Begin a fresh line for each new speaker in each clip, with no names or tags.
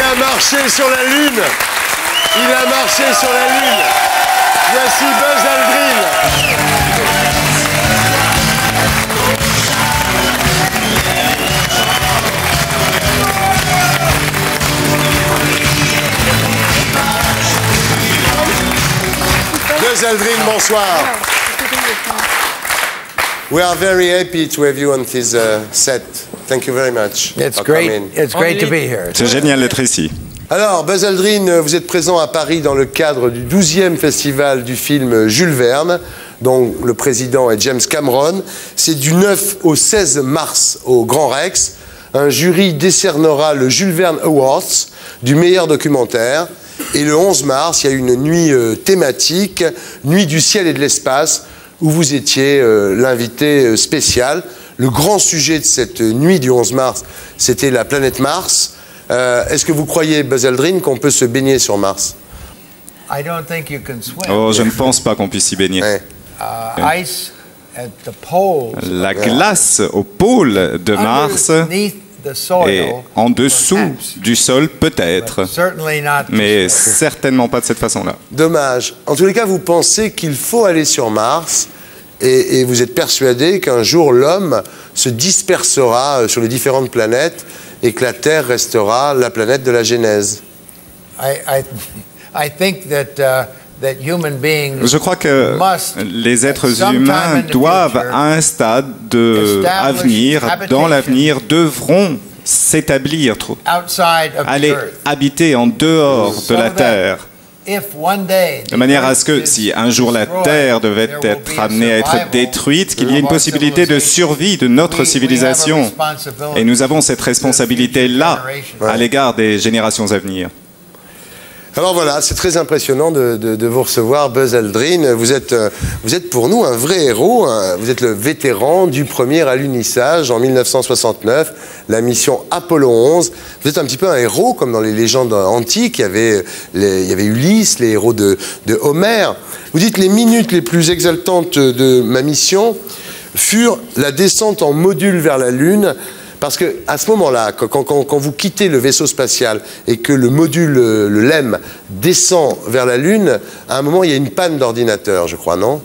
a marché sur la Lune. Il a marché sur la Lune. Voici Buzz Aldrin. Buzz Aldrin, bonsoir. We are very happy to have you on this set. Thank you very much.
It's great. It's great to be here.
C'est génial d'être ici.
Alors, Buzz Aldrin, vous êtes présent à Paris dans le cadre du 12e festival du film Jules Verne, dont le président est James Cameron. C'est du 9 au 16 mars au Grand Rex. Un jury décernera le Jules Verne Awards du meilleur documentaire. Et le 11 mars, il y a une nuit thématique, Nuit du ciel et de l'espace, où vous étiez l'invité spécial. Le grand sujet de cette nuit du 11 mars, c'était la planète Mars. Est-ce que vous croyez, Buzz Aldrin, qu'on peut se baigner sur Mars?
Oh, je ne pense pas qu'on puisse s'y baigner.
Ouais.
La glace au pôle de Mars est en dessous du sol, peut-être, mais certainement pas de cette façon-là.
Dommage. En tous les cas, vous pensez qu'il faut aller sur Mars et vous êtes persuadé qu'un jour l'homme se dispersera sur les différentes planètes et que la Terre restera la planète de la Genèse.
Je crois que les êtres humains doivent, à un stade dans l'avenir, devront s'établir, aller habiter en dehors de la Terre. De manière à ce que, si un jour la Terre devait être amenée à être détruite, qu'il y ait une possibilité de survie de notre civilisation. Et nous avons cette responsabilité-là à l'égard des générations à venir.
Alors voilà, c'est très impressionnant de vous recevoir, Buzz Aldrin. Vous êtes pour nous un vrai héros. Vous êtes le vétéran du premier alunissage en 1969, la mission Apollo 11. Vous êtes un petit peu un héros, comme dans les légendes antiques. Il y avait Ulysse, les héros de Homère. Vous dites les minutes les plus exaltantes de ma mission furent la descente en module vers la Lune. Parce qu'à ce moment-là, quand vous quittez le vaisseau spatial et que le module, le LEM, descend vers la Lune, à un moment, il y a une panne d'ordinateur, je crois, non?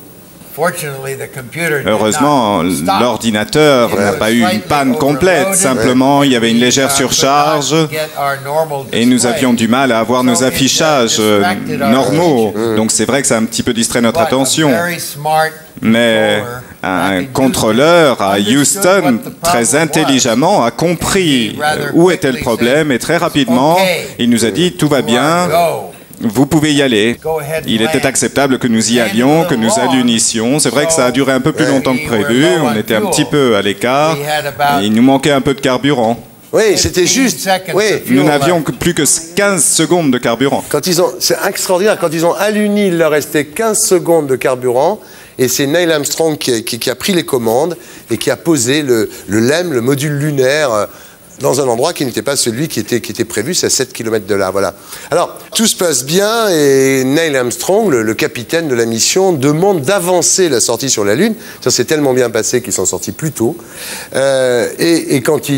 Heureusement, l'ordinateur n'a pas eu une panne complète. Simplement, il y avait une légère surcharge et nous avions du mal à avoir nos affichages normaux. Donc c'est vrai que ça a un petit peu distrait notre attention. Mais un contrôleur à Houston, très intelligemment, a compris où était le problème et très rapidement, il nous a dit « tout va bien ». Vous pouvez y aller. Il était acceptable que nous y allions, que nous alunissions. C'est vrai que ça a duré un peu plus longtemps que prévu. On était un petit peu à l'écart. Il nous manquait un peu de carburant.
Oui, c'était juste. Oui.
Nous n'avions plus que 15 secondes de carburant.
C'est extraordinaire. Quand ils ont aluni, il leur restait 15 secondes de carburant. Et c'est Neil Armstrong qui a pris les commandes et qui a posé le LEM, le module lunaire, dans un endroit qui n'était pas celui qui était prévu, c'est à 7 km de là. Voilà. Alors, tout se passe bien et Neil Armstrong, le capitaine de la mission, demande d'avancer la sortie sur la Lune. Ça s'est tellement bien passé qu'ils sont sortis plus tôt. Et quand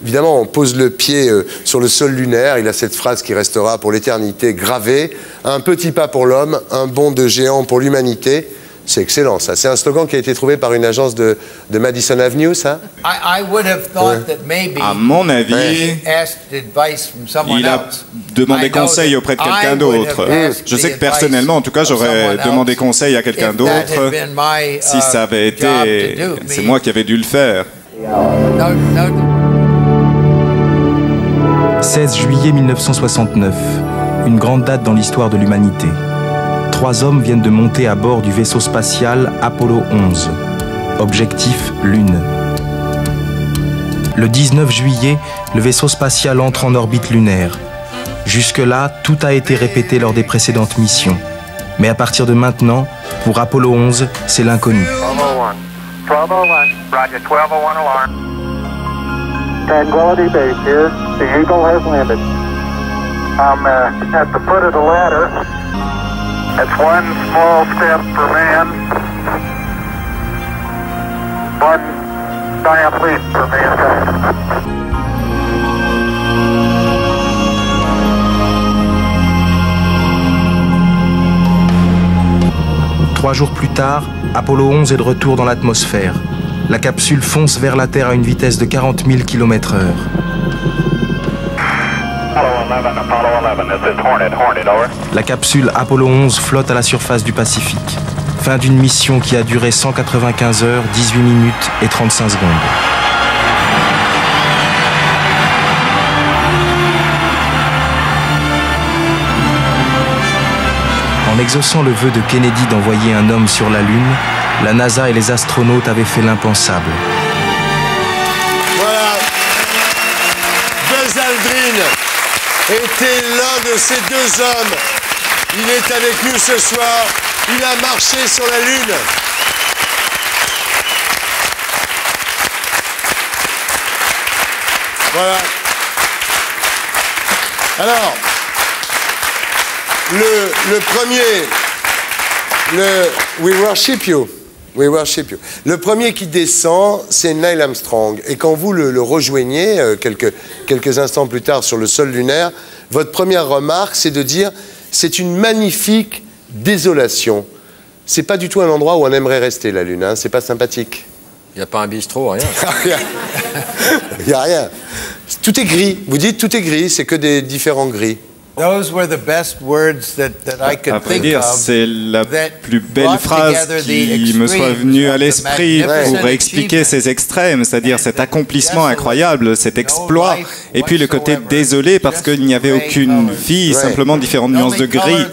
évidemment, on pose le pied sur le sol lunaire, il a cette phrase qui restera pour l'éternité gravée. Un petit pas pour l'homme, un bond de géant pour l'humanité. C'est excellent, ça. C'est un slogan qui a été trouvé par une agence de Madison Avenue, ça?
À mon avis, il a demandé conseil auprès de quelqu'un d'autre. Je sais que personnellement, en tout cas, j'aurais demandé conseil à quelqu'un d'autre si ça avait été... C'est moi qui avais dû le faire.
16 juillet 1969, une grande date dans l'histoire de l'humanité. 3 hommes viennent de monter à bord du vaisseau spatial Apollo 11. Objectif Lune. Le 19 juillet, le vaisseau spatial entre en orbite lunaire. Jusque-là, tout a été répété lors des précédentes missions. Mais à partir de maintenant, pour Apollo 11, c'est l'inconnu.
1201, Roger, 1201 alarm. Tranquility Base here. The Eagle has landed. I'm at the foot of the ladder. That's one small step for man, one giant leap for mankind.
3 jours plus tard, Apollo 11 est de retour dans l'atmosphère. La capsule fonce vers la Terre à une vitesse de 40 000 km/h. La capsule Apollo 11 flotte à la surface du Pacifique. Fin d'une mission qui a duré 195 heures, 18 minutes et 35 secondes. En exaucant le vœu de Kennedy d'envoyer un homme sur la Lune, la NASA et les astronautes avaient fait l'impensable.
Voilà. Buzz Aldrin était l'un de ces deux hommes. Il est avec nous ce soir. Il a marché sur la Lune. Voilà. Alors, le premier, We worship you. We worship you. Le premier qui descend, c'est Neil Armstrong. Et quand vous le rejoignez, quelques instants plus tard sur le sol lunaire, votre première remarque, c'est de dire c'est une magnifique désolation. C'est pas du tout un endroit où on aimerait rester, la Lune. Hein. C'est pas sympathique.
Il n'y a pas un bistrot, rien.
Il n'y a rien. Tout est gris. Vous dites tout est gris, c'est que des différents gris.
Those were the best words that I could think of.
C'est la plus belle phrase qui me soit venue à l'esprit pour expliquer ces extrêmes, c'est-à-dire cet accomplissement incroyable, cet exploit, et puis le côté désolé parce qu'il n'y avait aucune vie, simplement différentes nuances de gris.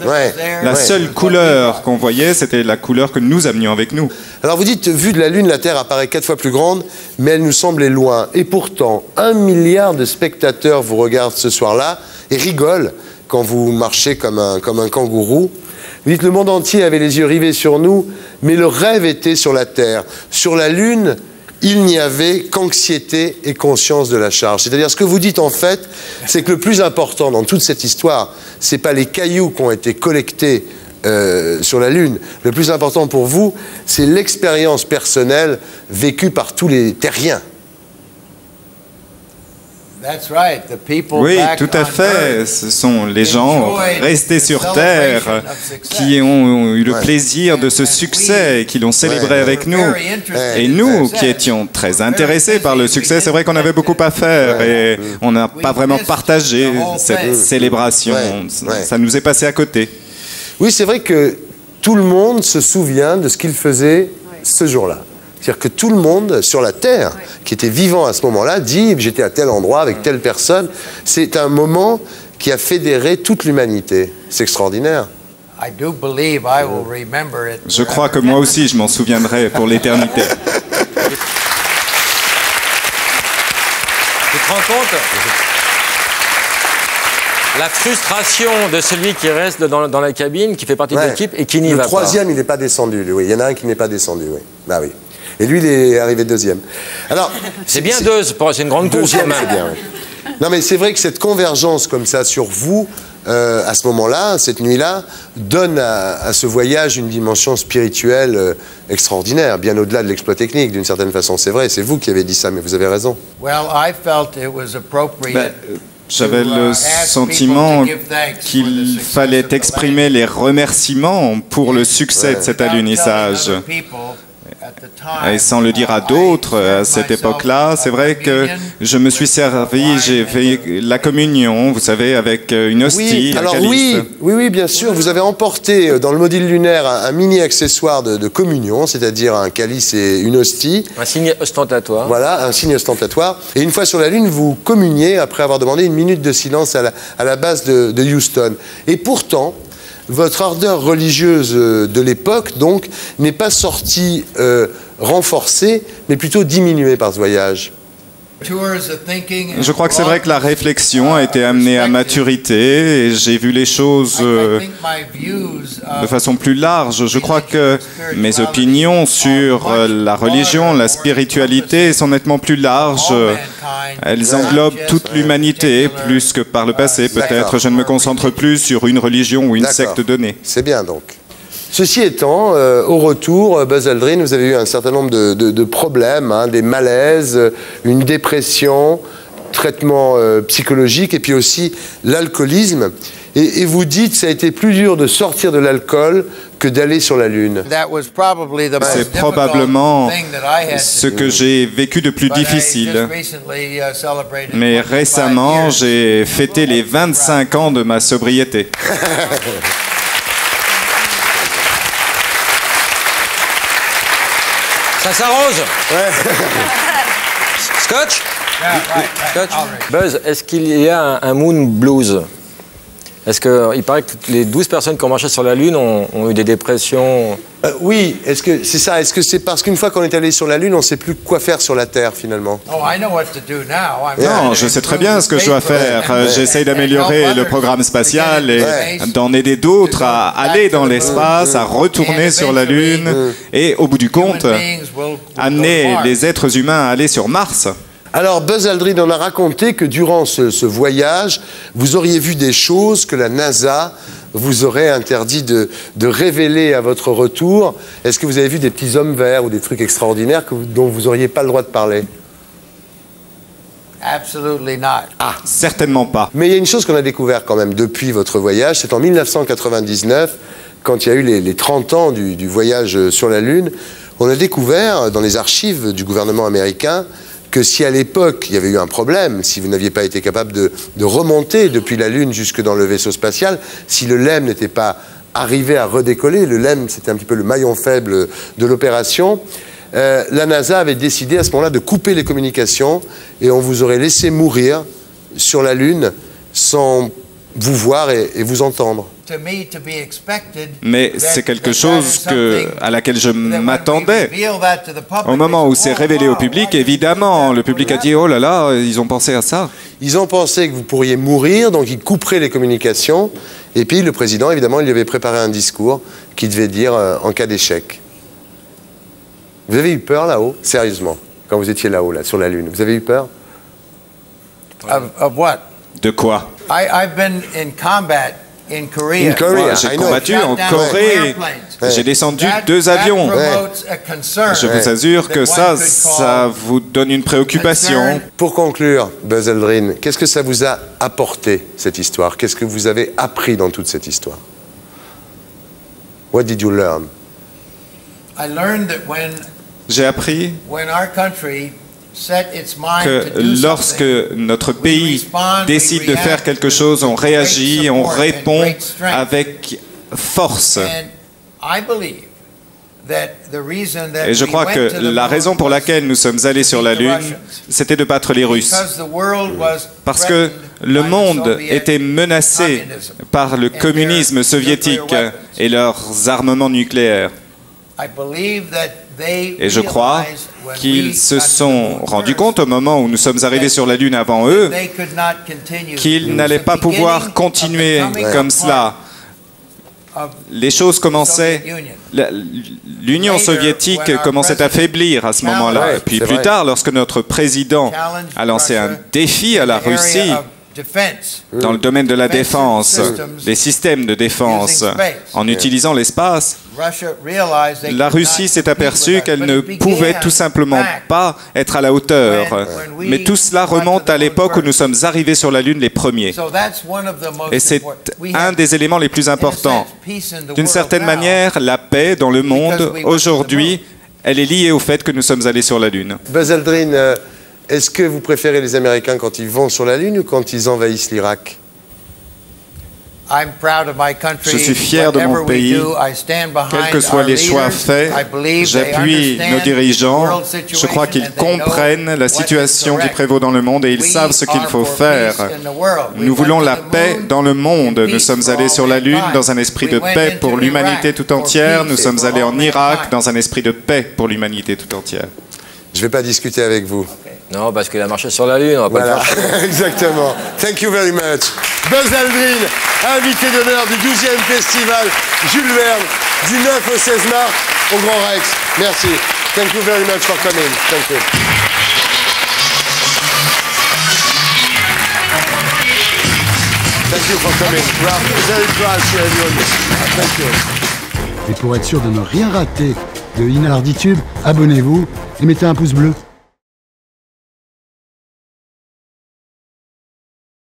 La seule couleur qu'on voyait, c'était la couleur que nous amenions avec nous.
Alors vous dites, vue de la Lune, la Terre apparaît 4 fois plus grande, mais elle nous semblait loin. Et pourtant, 1 milliard de spectateurs vous regardent ce soir-là et rigolent quand vous marchez comme un kangourou. Vous dites, le monde entier avait les yeux rivés sur nous, mais le rêve était sur la Terre. Sur la Lune, il n'y avait qu'anxiété et conscience de la charge. C'est-à-dire, ce que vous dites en fait, c'est que le plus important dans toute cette histoire, c'est pas les cailloux qui ont été collectés sur la Lune. Le plus important pour vous, c'est l'expérience personnelle vécue par tous les terriens.
Oui, tout à fait. Ce sont les gens restés sur Terre qui ont eu le plaisir de ce succès et qui l'ont célébré avec nous. Et nous, qui étions très intéressés par le succès, c'est vrai qu'on avait beaucoup à faire et on n'a pas vraiment partagé cette célébration. Ça nous est passé à côté.
Oui, c'est vrai que tout le monde se souvient de ce qu'il faisait ce jour-là. C'est-à-dire que tout le monde sur la Terre, qui était vivant à ce moment-là, dit « j'étais à tel endroit avec telle personne ». C'est un moment qui a fédéré toute l'humanité. C'est extraordinaire.
Je crois que moi aussi, je m'en souviendrai pour l'éternité.
Tu te rends compte ? La frustration de celui qui reste dans la cabine, qui fait partie de l'équipe et qui n'y va pas.
Le troisième, il n'est pas descendu, lui. Oui. Il y en a un qui n'est pas descendu, oui. Bah oui. Et lui, il est arrivé deuxième. Alors,
c'est bien deux, c'est une grande course.
C'est bien, oui. Non, mais c'est vrai que cette convergence comme ça sur vous, à ce moment-là, cette nuit-là, donne à ce voyage une dimension spirituelle extraordinaire, bien au-delà de l'exploit technique, d'une certaine façon. C'est vrai, c'est vous qui avez dit ça, mais vous avez raison.
J'avais le sentiment qu'il fallait exprimer les remerciements pour le succès de cet alunissage. Et sans le dire à d'autres, à cette époque-là, c'est vrai que je me suis servi, j'ai fait la communion, vous savez, avec une hostie, un calice.
Oui, bien sûr. Vous avez emporté dans le module lunaire un mini-accessoire de communion, c'est-à-dire un calice et une hostie.
Un signe ostentatoire.
Voilà, un signe ostentatoire. Et une fois sur la Lune, vous communiez après avoir demandé une minute de silence à la base de Houston. Et pourtant, votre ardeur religieuse de l'époque, donc, n'est pas sortie renforcée, mais plutôt diminuée par ce voyage.
Je crois que c'est vrai que la réflexion a été amenée à maturité et j'ai vu les choses de façon plus large. Je crois que mes opinions sur la religion, la spiritualité sont nettement plus larges. Elles englobent toute l'humanité, plus que par le passé. Peut-être je ne me concentre plus sur une religion ou une secte donnée.
C'est bien donc. Ceci étant, au retour, Buzz Aldrin, vous avez eu un certain nombre de problèmes, hein, des malaises, une dépression, traitement psychologique et puis aussi l'alcoolisme. Et vous dites que ça a été plus dur de sortir de l'alcool que d'aller sur la Lune.
C'est probablement ce que j'ai vécu de plus difficile. Mais récemment, j'ai fêté les 25 ans de ma sobriété.
Ça s'arrose. Scotch. Scotch. Buzz, est-ce qu'il y a un moon blues? Est-ce qu'il paraît que les 12 personnes qui ont marché sur la Lune ont eu des dépressions?
Oui, est-ce que c'est ça? Est-ce que c'est parce qu'une fois qu'on est allé sur la Lune, on ne sait plus quoi faire sur la Terre, finalement?
Non, je sais très bien ce que je dois faire. J'essaye d'améliorer le programme spatial et d'en aider d'autres à aller dans l'espace, à retourner sur la Lune et, au bout du compte, amener les êtres humains à aller sur Mars.
Alors, Buzz Aldrin en a raconté que durant ce voyage, vous auriez vu des choses que la NASA vous aurait interdit de révéler à votre retour. Est-ce que vous avez vu des petits hommes verts ou des trucs extraordinaires dont vous n'auriez pas le droit de parler?
Ah, certainement pas.
Mais il y a une chose qu'on a découvert quand même depuis votre voyage, c'est en 1999, quand il y a eu les 30 ans du voyage sur la Lune, on a découvert dans les archives du gouvernement américain que si à l'époque il y avait eu un problème, si vous n'aviez pas été capable de remonter depuis la Lune jusque dans le vaisseau spatial, si le LEM n'était pas arrivé à redécoller, le LEM c'était un petit peu le maillon faible de l'opération, la NASA avait décidé à ce moment-là de couper les communications et on vous aurait laissé mourir sur la Lune sans vous voir et vous entendre.
Mais c'est quelque chose à laquelle je m'attendais. Au moment où c'est révélé au public, évidemment, le public a dit « Oh là là, ils ont pensé à ça ».
Ils ont pensé que vous pourriez mourir, donc ils couperaient les communications. Et puis le président, évidemment, il lui avait préparé un discours qui devait dire en cas d'échec. Vous avez eu peur là-haut, sérieusement, quand vous étiez là-haut, là, sur la Lune? Vous avez eu peur?
Of what?
De quoi?
I've been in combat in Korea.
J'ai combattu en Corée. J'ai descendu 2 avions. Je vous assure que ça vous donne une préoccupation.
Pour conclure, Buzz Aldrin, qu'est-ce que ça vous a apporté, cette histoire? Qu'est-ce que vous avez appris dans toute cette histoire? What did you learn?
J'ai appris que lorsque notre pays décide de faire quelque chose, on réagit, on répond avec force. Et je crois que la raison pour laquelle nous sommes allés sur la Lune, c'était de battre les Russes. Parce que le monde était menacé par le communisme soviétique et leurs armements nucléaires. Et je crois qu'ils se sont rendus compte au moment où nous sommes arrivés sur la Lune avant eux qu'ils n'allaient pas pouvoir continuer comme cela. Les choses commençaient... L'Union soviétique commençait à faiblir à ce moment-là. Et puis plus tard, lorsque notre président a lancé un défi à la Russie dans le domaine de la défense, des systèmes de défense, en utilisant l'espace, la Russie s'est aperçue qu'elle ne pouvait tout simplement pas être à la hauteur. Mais tout cela remonte à l'époque où nous sommes arrivés sur la Lune les premiers. Et c'est un des éléments les plus importants. D'une certaine manière, la paix dans le monde, aujourd'hui, elle est liée au fait que nous sommes allés sur la Lune.
Buzz Aldrin, est-ce que vous préférez les Américains quand ils vont sur la Lune ou quand ils envahissent l'Irak?
Je suis fier de mon pays. Quels que soient les choix faits, j'appuie nos dirigeants. Je crois qu'ils comprennent la situation qui prévaut dans le monde et ils savent ce qu'il faut faire. Nous voulons la paix dans le monde. Nous sommes allés sur la Lune dans un esprit de paix pour l'humanité tout entière. Nous sommes allés en Irak dans un esprit de paix pour l'humanité tout entière.
Je ne vais pas discuter avec vous.
Non, parce qu'il a marché sur la Lune, on va pas le faire.
Exactement. Thank you very much. Buzz Aldrin, invité d'honneur du 12e festival Jules Verne, du 9 au 16 mars au Grand Rex. Merci. Thank you very much for coming. Thank you. Thank you for coming. We are very proud to have you on this. Thank you.
Et pour être sûr de ne rien rater de Inarditube, abonnez-vous et mettez un pouce bleu.